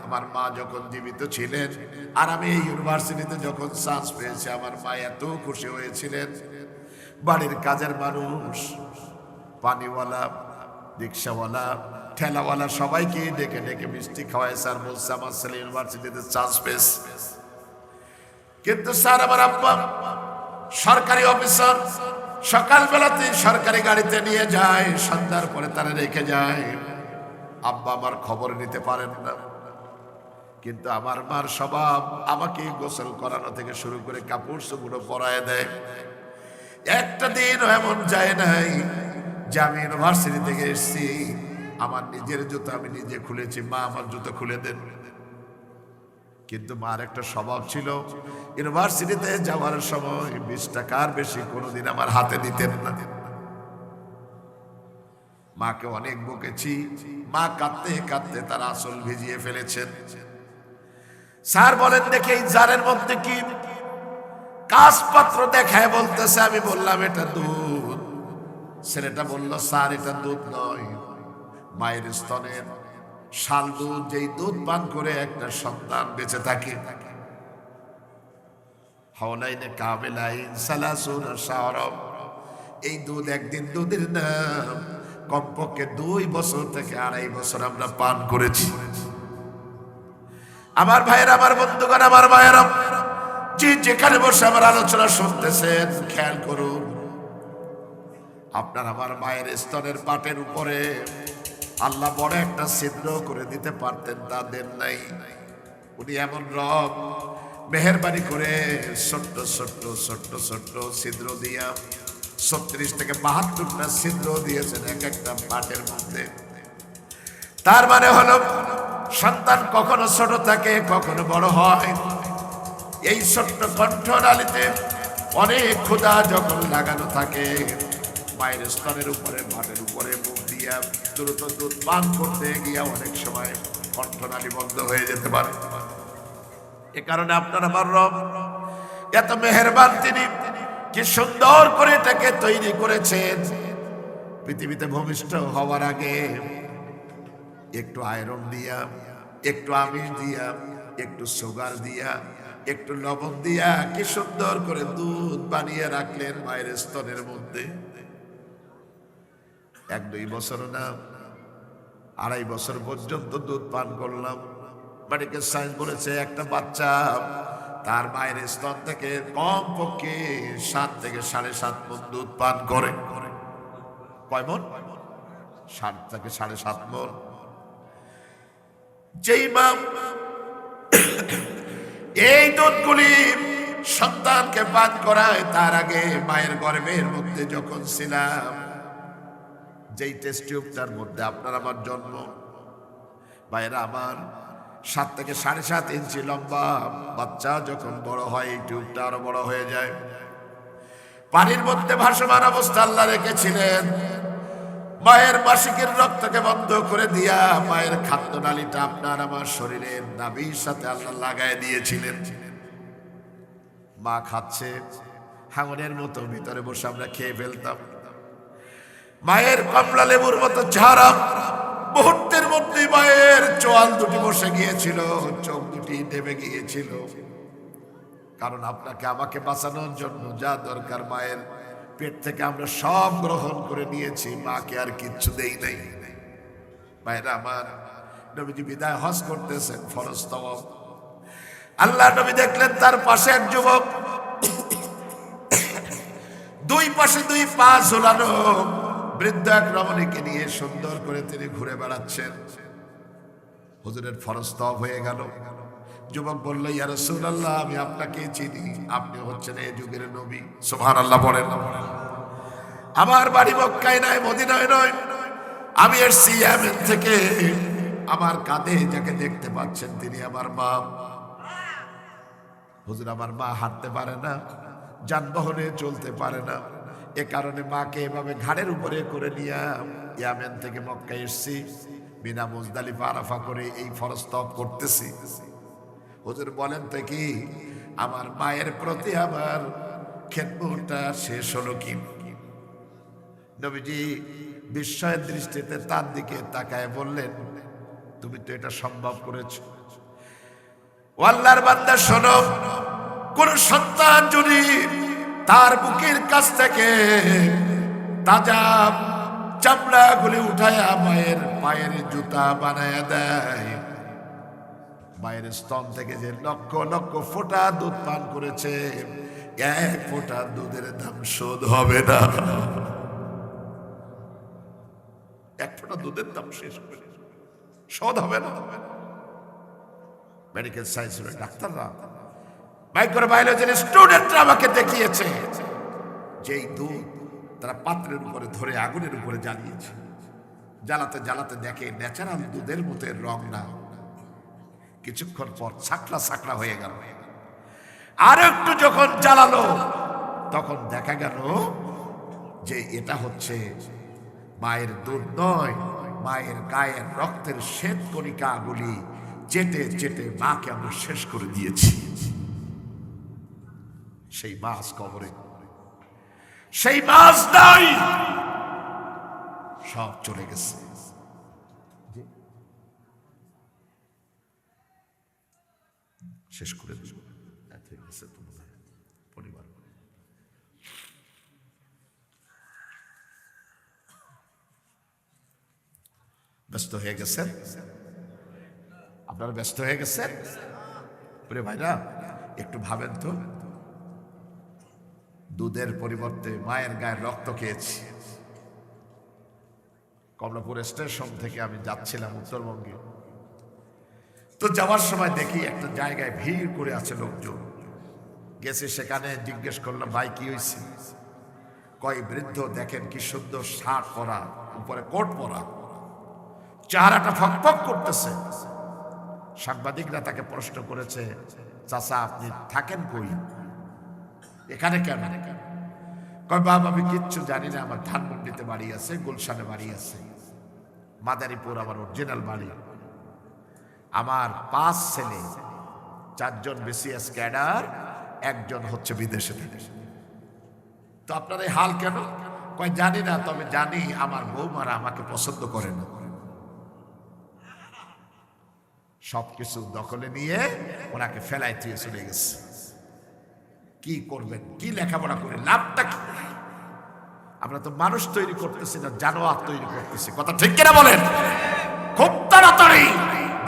আমার মা যখন জীবিত ছিলেন আর আমি এই ইউনিভার্সিটিতে যখন চান্স পেয়েছি, আমার মা এত খুশি হয়েছিলেন। বাড়ির কাজের মানুষ, পানিওয়ালা, রিক্সাওয়ালা, ঠেলাওয়ালা সবাইকে ডেকে ডেকে মিষ্টি খাওয়ায়। স্যার বলছে আমার ছেলে ইউনিভার্সিটিতে চান্স পেয়েছে। কিন্তু স্যার আমার আব্বা সরকারি অফিসার, সকালবেলাতে সরকারি গাড়িতে নিয়ে যায়, সন্ধ্যার পরে তারা রেখে যায়। আব্বা আমার খবর নিতে পারেন না। কিন্তু আমার মার স্বভাব, আমাকে গোসল করানো থেকে শুরু করে কাপড় চোপড় পরায় দেয়। একটা দিন এমন যায় নাই যে আমি ইউনিভার্সিটি থেকে এসেছি আমার নিজের জুতো আমি নিজে খুলেছি, মা আমার জুতো খুলে দেন। কিন্তু মার একটা স্বভাব ছিল, ইউনিভার্সিটিতে যাওয়ার সময় 20 টাকার বেশি কোনোদিন আমার হাতে দিতেন না। মাকে অনেক বকেছি, মা কাঁদতে কাঁদতে তার আসল ভিজিয়ে ফেলেছেন। স্যার বলেন, দেখে এই জারের মধ্যে কি? কাজপত্র দেখায় বলতেছে। আমি বললাম এটা দুধ। ছেলেটা বলল, স্যার এটা দুধ নয়, মায়ের স্তনের শাল দুধ, যেই দুধ পান করে একটা সন্তান বেঁচে থাকে। হাওলাইনে কাবিলাইন সালাসুন শাহরম, এই দুধ একদিন দুধের নাম, কমপক্ষে 2 বছর থেকে 2.5 বছর আমরা পান করেছি। আমার ভাইয়েরা, আমার বন্ধুগণ, আমার মায়েরা, যে যেখানে বসে আমার আলোচনা শুনতেছেন, খেয়াল করুন, আপনার আমার মায়ের স্তনের পাটের উপরে আল্লাহ বড় একটা ছিদ্র করে দিতে পারতেন, তা দেন নাই। উনি এমন রব, মেহেরবানি করে ছোট্ট ছোট্ট ছোট্ট ছোট্ট ছিদ্র দিয়া 36 থেকে 72টা ছিদ্র দিয়েছেন এক একটা পাটের মধ্যে। তার মানে হলো সন্তান কখনো ছোট থাকে, কখনো বড় হয়। এই ছোট্ট কণ্ঠনালীতে অনেক ক্ষুধা যখন লাগানো থাকে, মায়ের স্তনের উপরে, পাটের উপরে মুখ দিয়া দ্রুত দুধ পান করতে গিয়া অনেক সময় কণ্ঠনালী বন্ধ হয়ে যেতে পারে। এ কারণে আপনার আমার রব এত মেহেরবান, তিনি কি সুন্দর করে এটাকে তৈরি করেছেন। পৃথিবীতে ভূমিষ্ঠ হওয়ার আগে একটু আয়রন দিয়া, একটু আমিষ দিয়া, একটু সুগার দিয়া একটু লবণ দিয়া কি সুন্দর করে দুধ বানিয়ে রাখলেন মায়ের স্তনের মধ্যে। 1-2 বছর না, 2.5 বছর পর্যন্ত দুধ পান করলাম। মেডিকেল সায়েন্স বলেছে একটা বাচ্চা তার মায়ের স্তন থেকে কম পক্ষে 7 থেকে 7.5 মণ দুধ পান করে। কয় মণ? 7 থেকে 7.5 মণ। যেই মা এই দুধগুলি সন্তানকে পান করায়, তার আগে মায়ের গর্ভের মধ্যে যখন ছিলাম, যেই টেস্ট টিউবটার মধ্যে আপনার আমার জন্ম, মায়েরা আমার 7 থেকে 7.5 ইঞ্চি লম্বা বাচ্চা যখন বড় হয়, এই টিউবটা আরো বড় হয়ে যায়। পানির মধ্যে ভাসমান অবস্থা আল্লাহ রেখেছিলেন। মায়ের মাসিকের রক্তকে বন্ধ করে দিয়া মায়ের খাদ্যনালীটা আপনার আমার শরীরের নাভির সাথে আল্লাহ লাগায় দিয়েছিলেন। মা খাচ্ছে, হাঙনের মতো ভিতরে বসে আমরা খেয়ে ফেলতাম। মায়ের কমলা লেবুর মতো ঝাড়া, মুহূর্তের মধ্যে মায়ের চোয়াল দুটি বসে গিয়েছিল, চোখ দুটি নেমে গিয়েছিল। কারণ আপনাকে আমাকে বাঁচানোর জন্য যা দরকার মায়ের পেট থেকে আমরা সব গ্রহণ করে নিয়েছি, মাকে আর কিচ্ছু দেই নাই। মায়েরা আমার, নবীজি বিদায় হজ করতেছেন, ফরজ তওয়াফ। আল্লাহ নবী দেখলেন তার পাশে এক যুবক, 2 পাশে 2 পা ঝোলানো বৃদ্ধ এক রমণীকে নিয়ে সুন্দর করে তিনি ঘুরে বেড়াচ্ছেন। হুজুরের ফরজ তওয়াফ হয়ে গেল। যুবক বলল, ইয়া রাসূলুল্লাহ, আমি আপনাকে চিনি, আপনি হচ্ছেন এই যুগের নবী। সুবহানাল্লাহ বলেন। আমার বাড়ি মক্কায় নয়, মদিনায় নয়, আমি এসেছি ইয়েমেন থেকে। আমার কাঁধে যাকে দেখতে পাচ্ছেন তিনি আমার মা। হুজুর, আমার মা হাঁটতে পারে না, যানবাহনে চলতে পারে না, এ কারণে মাকে এভাবে ঘাড়ের উপরে করে নিয়ে ইয়েমেন থেকে মক্কা এসেছি। মিনা মুজদালিফা আরাফা করে এই ফরজ তওয়াফ করতেছি। হুজুর বলেন তো কি আমার মায়ের প্রতি আমার খেদমতটা শেষ হলো কি? নবীজি বিস্ময়ের দৃষ্টিতে তার দিকে তাকায় বললেন, তুমি তো এটা সম্ভব করেছো। ও আল্লাহর বান্দা শোনো, কোন সন্তান যদি তার বুকের কাছ থেকে তাজা চামড়াগুলি উঠায়া মায়ের পায়ের জুতা বানায় দেয়, মায়ের স্তন থেকে যে লক্ষ লক্ষ ফোঁটা দুধ পান করেছে, 1 ফোঁটা দুধের দাম শোধ হবে না। 1 ফোঁটা দুধের দাম শেষ করে শোধ হবে না। মেডিকেল সায়েন্সের ডাক্তাররা, মাইক্রোবায়োলজির স্টুডেন্টরা আমাকে দেখিয়েছে যেই দুধ তারা পাত্রের উপরে ধরে আগুনের উপরে জ্বালিয়েছে, জ্বালাতে জ্বালাতে দেখে ন্যাচারাল দুধের মতো রং না, কিছুক্ষণ পর ছাকলা ছাকলা হয়ে গেল। আর একটু যখন জ্বালালো তখন দেখা গেল যে এটা হচ্ছে মায়ের দুধ নয়, মায়ের গায়ের রক্তের শ্বেত কণিকাগুলি চেটে চেটে মাকে আমরা শেষ করে দিয়েছি। সেই মাছ কবরে, সেই মাছ নাই, সব চলে গেছে। শেষ করে দিল পরিবার। ব্যস্ত হয়ে গেছেন আপনারা, ব্যস্ত হয়ে গেছেন ভাইরা। একটু ভাবেন তো, দুধের পরিবর্তে মায়ের গায়ের রক্ত খেয়েছি। কমলাপুর স্টেশন থেকে আমি যাচ্ছিলাম উত্তরবঙ্গে, তো যাওয়ার সময় দেখি একটা জায়গায় ভিড় করে আছে লোকজন। গেছে সেখানে, জিজ্ঞেস করলাম, ভাই কি হয়েছে? কয় বৃদ্ধ দেখেন কি সুন্দর শার্ট পরা, উপরে কোট পরা, চেহারাটা ফকফক করতেছে। সাংবাদিকরা তাকে প্রশ্ন করেছে, চাচা আপনি থাকেন কই, এখানে কেন? কয় বাবা আমি কিচ্ছু জানি না, আমার ধানমন্ডিতে বাড়ি আছে, গুলশানে বাড়ি আছে, মাদারীপুর আমার অরিজিনাল বাড়ি। আমার 5 ছেলে, 4 জন বিসিএস ক্যাডার, 1 জন হচ্ছে বিদেশে থেকে। তো আপনার এই হাল কেন? কয় জানি না, তবে জানি আমার বৌমারা আমাকে পছন্দ করে না। সবকিছু দখলে নিয়ে ওনাকে ফেলাই দিয়ে চলে গেছে। কি করবেন, কি লেখাপড়া করে লাভটা কি? আমরা তো মানুষ তৈরি করতেছি না, জানোয়ার তৈরি করতেছি। কথা ঠিক কিনা বলেন? খুব তাড়াতাড়ি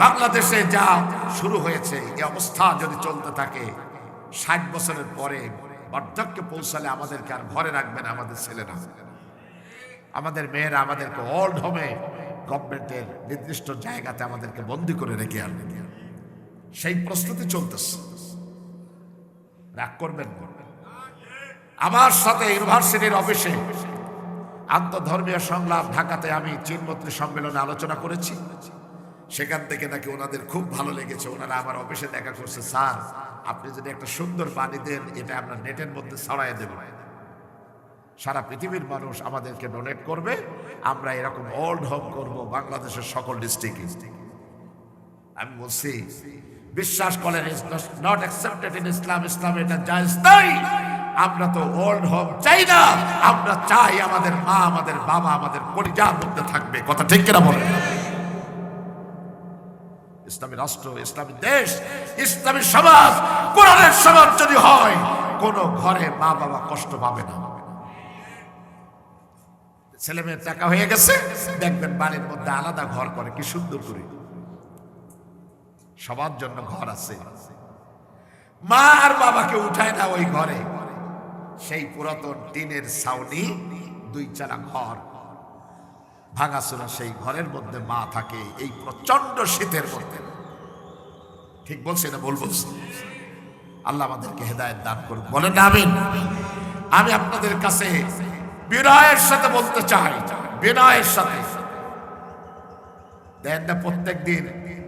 বাংলাদেশে যা শুরু হয়েছে এই অবস্থা যদি চলতে থাকে, 60 বছরের পরে বার্ধক্যে পৌঁছালে আমাদেরকে আর ঘরে রাখবে না আমাদের ছেলেরা, আমাদের মেয়েরা আমাদেরকে ওল্ড হোমে, গভর্নমেন্টের নির্দিষ্ট জায়গাতে আমাদেরকে বন্দি করে রেখে আনবে। সেই প্রস্তুতি চলতেছে। রাগ করবেন না। আমার সাথে ইউনিভার্সিটির অফিসে আন্তঃধর্মীয় সংলাপ ঢাকাতে আমি চীনমন্ত্রী সম্মেলনে আলোচনা করেছি। সেখান থেকে নাকি ওনাদের খুব ভালো লেগেছে। ওনারা আমার অফিসে দেখা করছে, স্যার আপনি যদি একটা সুন্দর বাণী দেন, এটা আমরা নেটের মধ্যে ছড়াই দেব, সারা পৃথিবীর মানুষ আমাদেরকে ডোনেট করবে, আমরা এরকম ওল্ড হোম করব বাংলাদেশের সকল ডিস্ট্রিক্টে। আমি বলছি, বিশ্বাস করেন, নট অ্যাকসেপ্টেড ইন ইসলাম, ইসলাম এটা জায়েজ নাই। আমরা তো ওল্ড হোম চাই না, আমরা চাই আমাদের মা, আমাদের বাবা, আমাদের পরিবার মধ্যে থাকবে। কথা ঠিক কিনা বলেন? ইসলামী রাষ্ট্র, ইসলামী দেশ, ইসলামী সমাজ, কোরআনের সমাজ যদি হয়, কোন ঘরে মা বাবা কষ্ট পাবে না। ছেলে মেয়ের টাকা হয়ে গেছে, দেখবেন বাড়ির মধ্যে আলাদা ঘর করে, কি সুন্দর করে, সবার জন্য ঘর আছে। মা আর বাবাকে উঠায় না ওই ঘরে, সেই পুরাতন টিনের ছাউনি, 2 চালা ঘর, ভাঙাচোরা সেই ঘরের মধ্যে মা থাকে এই প্রচন্ড শীতের মধ্যে। ঠিক বলছি না ভুল বলছি? আল্লাহ আমাদেরকে হেদায়েত দান করুন, বলেন আমিন। আমি আপনাদের কাছে বিনয়ের সাথে বলতে চাই, বিনয়ের সাথে, দেন না প্রত্যেক দিন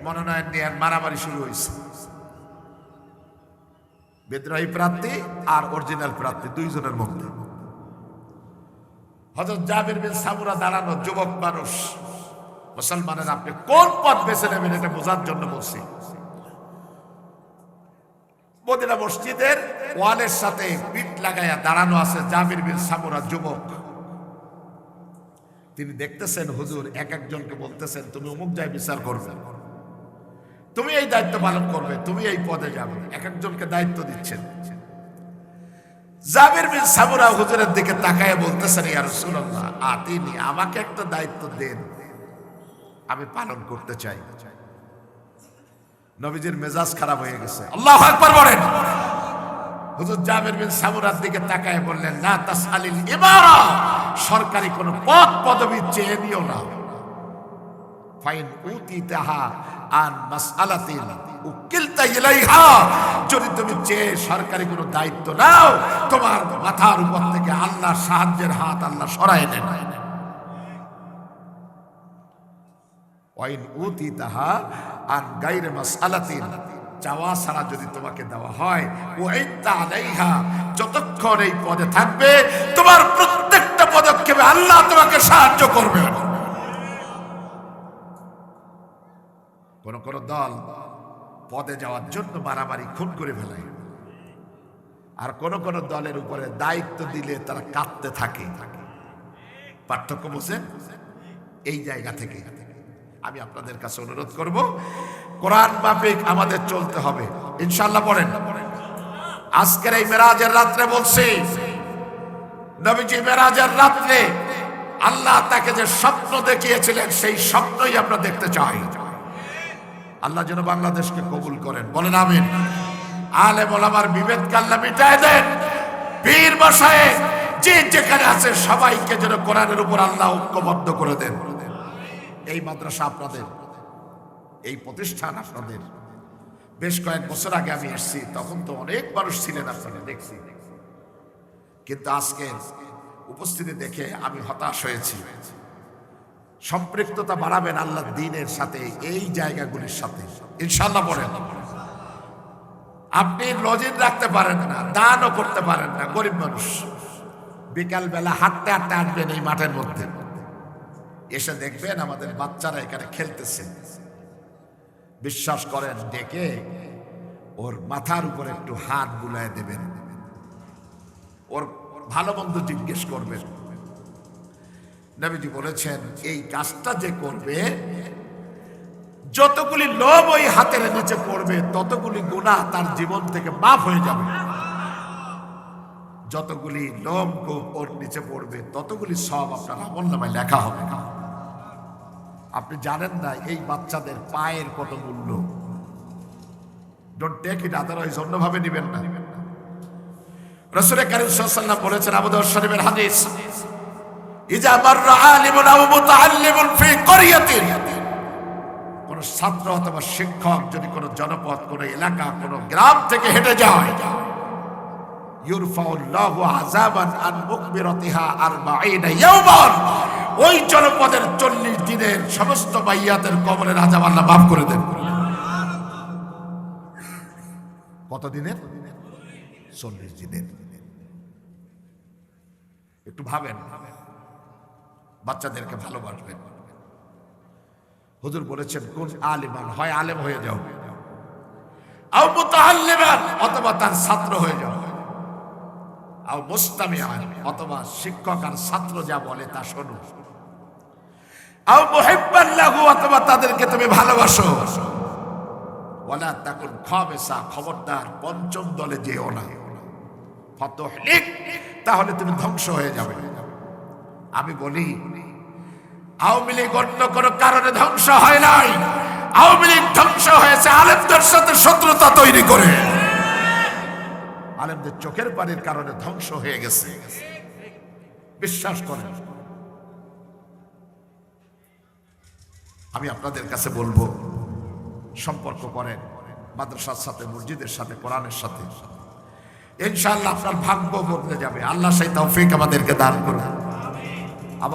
মনোনয়ন নিয়ে মারামারি শুরু হয়েছে। বিদ্রোহী প্রার্থী আর অরিজিনাল প্রার্থী, 2 জনের মধ্যে। হযরত জাবির বিন সামুরা দাঁড়ানো, যুবক মানুষ, মুসলমানের আপনি কোন পথ বেছে নেবেন এটা বোঝার জন্য বলছি। মদিনা মসজিদের ওয়ালের সাথে পিঠ লাগাইয়া দাঁড়ানো আছে জাবির বিন সামুরা, যুবক। তিনি দেখতেছেন হুজুর এক একজনকে বলতেছেন, তুমি অমুক জায়গায় বিচার করবে, তুমি এই দায়িত্ব পালন করবে, তুমি এই পদে যাবে, এক একজনকে দায়িত্ব দিচ্ছেন। জাবির বিন সামুরা হুজুরের দিকে তাকায় বলতেছেন, ইয়া রাসূলুল্লাহ, আতিনি, আমাকে একটা দায়িত্ব দেন, আমি পালন করতে চাই। নবীজির মেজাজ খারাপ হয়ে গেছে। আল্লাহু আকবার বলেন। হুজুর জাবির বিন সামুরার দিকে তাকায় বললেন, লা তাসআলিল ইমারা, সরকারি কোন পদ পদবি চেয়ে নিও না। ফাইন উতিতাহা আন মাসআলাতিন উকিলতা ইলাইহা, যদি তুমি চেয়ে সরকারি কোনো দায়িত্ব নাও, তোমার মাথার উপর থেকে আল্লাহর সাহায্যের হাত আল্লাহ সরায় নেন। ওয়াইন উতিতাহা আন গায়রি মাসআলাতিন, চাওয়া ছাড়া যদি তোমাকে দেওয়া হয়, ওয়াইতা আলাইহা, যতক্ষণ এই পদে থাকবে তোমার প্রত্যেকটা পদক্ষেপে আল্লাহ তোমাকে সাহায্য করবে। কোন কোন দল পদে যাওয়ার জন্য মারামারি খুন করে ফেলে, আর কোন কোন দলের উপরে দায়িত্ব দিলে তারা কাঁদতে থাকে। পার্থক্য বুঝেন? এই জায়গা থেকে আমি আপনাদের কাছে অনুরোধ করব, কোরআন মাফিক আমাদের চলতে হবে ইনশাআল্লাহ। পড়েন, আজকের এই মেরাজের রাত্রে বলছি, নবীজি মেরাজের রাত্রে আল্লাহ তাকে যে স্বপ্ন দেখিয়েছিলেন, সেই স্বপ্নই আমরা দেখতে চাই। আল্লাহ যেন বাংলাদেশকে কবুল করেন, বলেন আমিন। আলেম ওলামার বিভেদকে আল্লাহ মিটায় দেন। পীর মাশায়েখ যে যেখানে আছে সবাইকে যেন কোরআনের উপর আল্লাহ ঐক্যবদ্ধ করে দেন। এই মাদ্রাসা আপনাদের, এই প্রতিষ্ঠান আপনাদের। বেশ কয়েক বছর আগে আমি এসেছি, তখন তো অনেক মানুষ ছিলেন, আপনারা দেখছি, কিন্তু আজকে উপস্থিতি দেখে আমি হতাশ হয়েছি। সম্পৃক্ততা বাড়াবেন আল্লাহর দ্বীনের সাথে, এই জায়গাগুলির সাথে ইনশাআল্লাহ। বলেন, আপনি লজিন রাখতে পারেন না, দানও করতে পারেন না, গরিব মানুষ, বিকাল বেলা হাঁটতে হাঁটতে আসবেন এই মাঠের মধ্যে, এসে দেখবেন আমাদের বাচ্চারা এখানে খেলতেছে। বিশ্বাস করেন, ডেকে ওর মাথার উপরে একটু হাত বুলায় দেবেন, ওর ভালো মন্দ জিজ্ঞেস করবেন। নবীজি বলেছেন, এই কাজটা যে করবে যতগুলি লোম ওই হাতের নিচে পড়বে ততগুলি গুনাহ তার জীবন থেকে মাফ হয়ে যাবে। যতগুলি লোম ওর নিচে পড়বে ততগুলি সব আপনার আমলনামায় লেখা হবে। আপনি জানেন না এই বাচ্চাদের পায়ের কত মূল্য। ডোন্ট টেক ইট আদারওয়াইজ, অন্যভাবে নেবেন না। রাসূল কারীম সাল্লাল্লাহু আলাইহি ওয়াসাল্লাম বলেছেন, আবু দাউদ শরীফের হাদিস, ইজা মাররা আলিমুন আও মুতাআল্লিমুন ফি ক্বরিয়াতিন, কোন ছাত্র অথবা শিক্ষক যদি কোন জনপদ, কোন এলাকা, কোন গ্রাম থেকে হেঁটে যায়, ইউরফাউল্লাহু আযাবান আন মুকবিরাতিহা 40 ইয়াওমান, ওই জনপদের 40 দিনের সমস্ত বাইয়াতের কবরের আযাব আল্লাহ মাফ করে দেন। কত দিনের? 40 দিনের। একটু ভাবেন, বাচ্চাদেরকে ভালোবাসবেন। হুজুর বলেছেন কোন আলিমান, হয় আলেম হয়ে যাও, আও মুতাআল্লিমান, অথবা তার ছাত্র হয়ে যাও, আও মুস্তামিআন, অথবা শিক্ষক আর ছাত্র যা বলে তা শোনো, আও মুহিব্বান লাহু, অথবা তাদেরকে তুমি ভালোবাসো, ওয়ালা তাকুন খামিসা, খবরদার পঞ্চম দলে যেও না, ফাতুহলিক, তাহলে তুমি ধ্বংস হয়ে যাবে। আমি বলি আওয়ামী লীগ অন্য কোনো কারণে ধ্বংস হয় নাই, আওয়ামী লীগ ধ্বংস হয়েছে আলেমদের সাথে শত্রুতা তৈরি করে। আলেমদের চোখের পানির কারণে ধ্বংস হয়ে গেছে, বিশ্বাস করেন। আমি আপনাদের কাছে বলবো, সম্পর্ক করেন মাদ্রাসার সাথে, মসজিদের সাথে, কোরআনের সাথে। ইনশাআল্লাহ আপনার ভাগ্য বদলে যাবে। আল্লাহ সেই তৌফিক আমাদেরকে দান করুন।